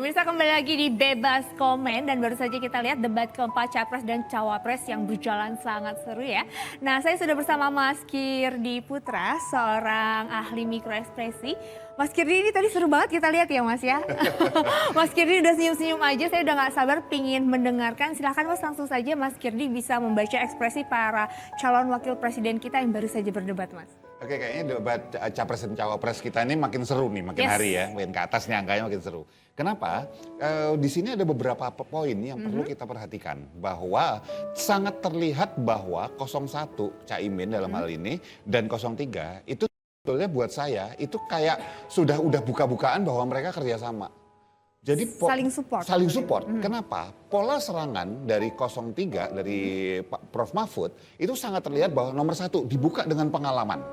Pemirsa, kembali lagi di Bebas Komen dan baru saja kita lihat debat keempat Capres dan Cawapres yang berjalan sangat seru ya. Nah, saya sudah bersama Mas Kirdi Putra, seorang ahli mikroekspresi. Mas Kirdi ini tadi seru banget kita lihat ya Mas ya. Mas Kirdi udah senyum-senyum aja, saya udah gak sabar pingin mendengarkan. Silahkan Mas, langsung saja Mas Kirdi bisa membaca ekspresi para calon wakil presiden kita yang baru saja berdebat Mas. Oke, kayaknya debat Capres dan Cawapres kita ini makin seru nih, makin hari ya, makin ke atas nih angkanya makin seru. Kenapa? Di sini ada beberapa poin yang perlu kita perhatikan, bahwa sangat terlihat bahwa 01 Caimin dalam hal ini dan 03 itu sebetulnya buat saya itu kayak udah buka-bukaan bahwa mereka kerjasama. Jadi saling support. Kenapa? Pola serangan dari 03 dari Prof Mahfud itu sangat terlihat bahwa nomor satu dibuka dengan pengalaman.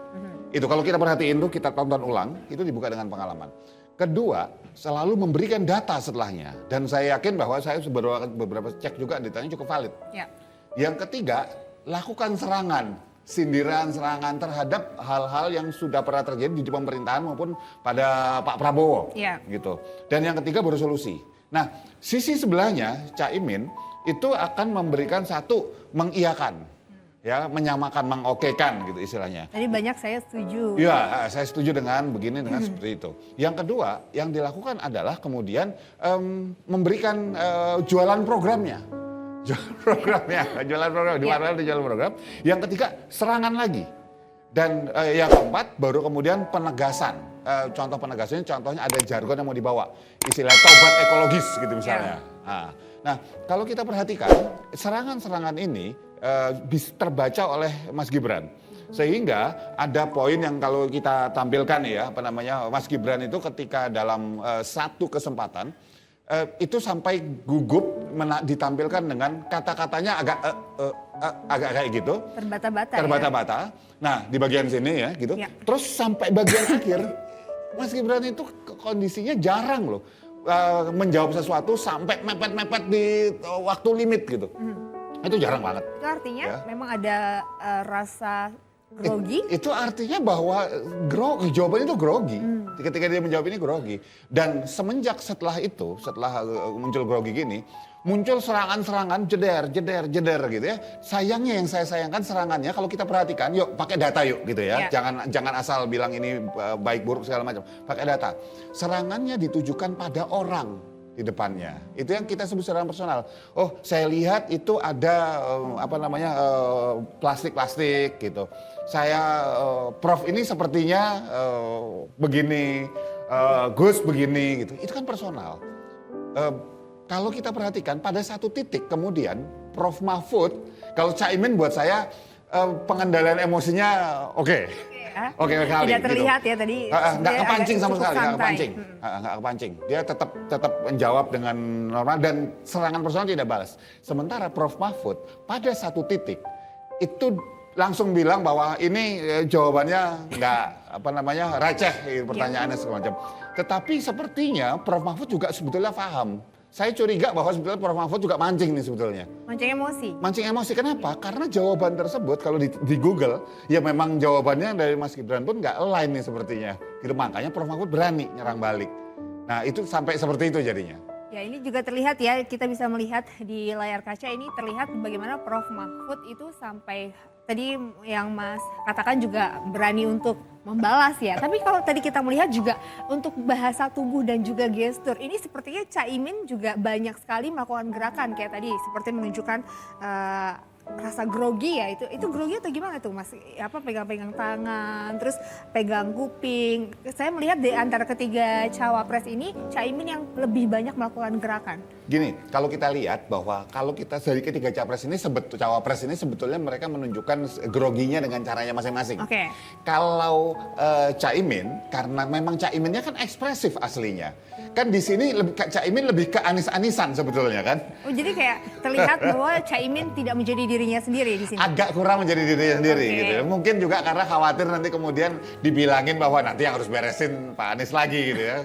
Itu kalau kita perhatiin tuh, kita tonton ulang, itu dibuka dengan pengalaman. Kedua, selalu memberikan data setelahnya. Dan saya yakin bahwa saya beberapa cek juga ditanya cukup valid. Ya. Yang ketiga, lakukan serangan. Sindiran, serangan terhadap hal-hal yang sudah pernah terjadi di pemerintahan maupun pada Pak Prabowo, gitu. Dan yang ketiga baru solusi. Nah, sisi sebelahnya Caimin itu akan memberikan satu mengiyakan, ya, menyamakan, mengokekan gitu istilahnya. Tadi banyak saya setuju. Iya, saya setuju dengan begini, dengan seperti itu. Yang kedua, yang dilakukan adalah kemudian memberikan jualan programnya. Jualan program. Yang ketiga, serangan lagi. Dan yang keempat, baru kemudian penegasan. Contoh penegasannya, contohnya ada jargon yang mau dibawa. Istilah tobat ekologis gitu misalnya. Nah, kalau kita perhatikan, serangan-serangan ini terbaca oleh Mas Gibran. Sehingga ada poin yang kalau kita tampilkan ya, Mas Gibran itu ketika dalam satu kesempatan, itu sampai gugup ditampilkan dengan kata-katanya agak kayak gitu. Terbata-bata. Nah, di bagian sini ya gitu. Ya. Terus sampai bagian akhir, Mas Gibran itu kondisinya jarang loh menjawab sesuatu sampai mepet-mepet di waktu limit gitu. Itu jarang banget. Itu artinya ya, memang ada rasa grogi? Itu artinya bahwa jawabannya itu grogi. Ketika dia menjawab ini grogi. Dan semenjak setelah muncul grogi gini, muncul serangan-serangan jeder gitu ya. Sayangnya yang saya sayangkan serangannya, kalau kita perhatikan, yuk pakai data yuk gitu ya. Jangan asal bilang ini baik buruk segala macam. Pakai data. Serangannya ditujukan pada orang di depannya. Itu yang kita sebut serangan personal. Oh, saya lihat itu ada plastik-plastik gitu. Saya Prof ini sepertinya begini, Gus begini gitu. Itu kan personal. Kalau kita perhatikan pada satu titik kemudian Prof Mahfud, kalau Caimin buat saya pengendalian emosinya oke. Oke sekali. Tidak terlihat gitu. Ya tadi. Nggak kepancing sama sekali, nggak kepancing. Dia tetap menjawab dengan normal dan serangan personal tidak balas. Sementara Prof Mahfud pada satu titik itu langsung bilang bahwa ini jawabannya nggak receh pertanyaannya segala macam. Tetapi sepertinya Prof Mahfud juga sebetulnya paham. Saya curiga bahwa sebetulnya Prof Mahfud juga mancing nih sebetulnya. Mancing emosi? Mancing emosi, kenapa? Karena jawaban tersebut kalau di Google, ya memang jawabannya dari Mas Gibran pun nggak align nih sepertinya. Gitu, makanya Prof Mahfud berani nyerang balik. Nah itu sampai seperti itu jadinya. Ya, ini juga terlihat ya, kita bisa melihat di layar kaca ini terlihat bagaimana Prof Mahfud itu sampai tadi yang Mas katakan juga berani untuk membalas ya. Tapi kalau tadi kita melihat juga untuk bahasa tubuh dan juga gestur, ini sepertinya Caimin juga banyak sekali melakukan gerakan kayak tadi seperti menunjukkan rasa grogi ya. Itu grogi atau gimana tuh Mas? Pegang-pegang tangan, terus pegang kuping. Saya melihat di antara ketiga cawapres ini Caimin yang lebih banyak melakukan gerakan. Gini, kalau kita lihat bahwa kalau kita dari ketiga cawapres ini sebetulnya mereka menunjukkan groginya dengan caranya masing-masing. Oke. Kalau Caimin, karena memang Caiminnya kan ekspresif aslinya. Kan di sini Caimin lebih ke anis-anisan sebetulnya kan. Oh, jadi kayak terlihat bahwa Caimin tidak menjadi dirinya sendiri di sini. Agak kurang menjadi dirinya sendiri gitu. Mungkin juga karena khawatir nanti kemudian dibilangin bahwa nanti yang harus beresin Pak Anies lagi gitu ya.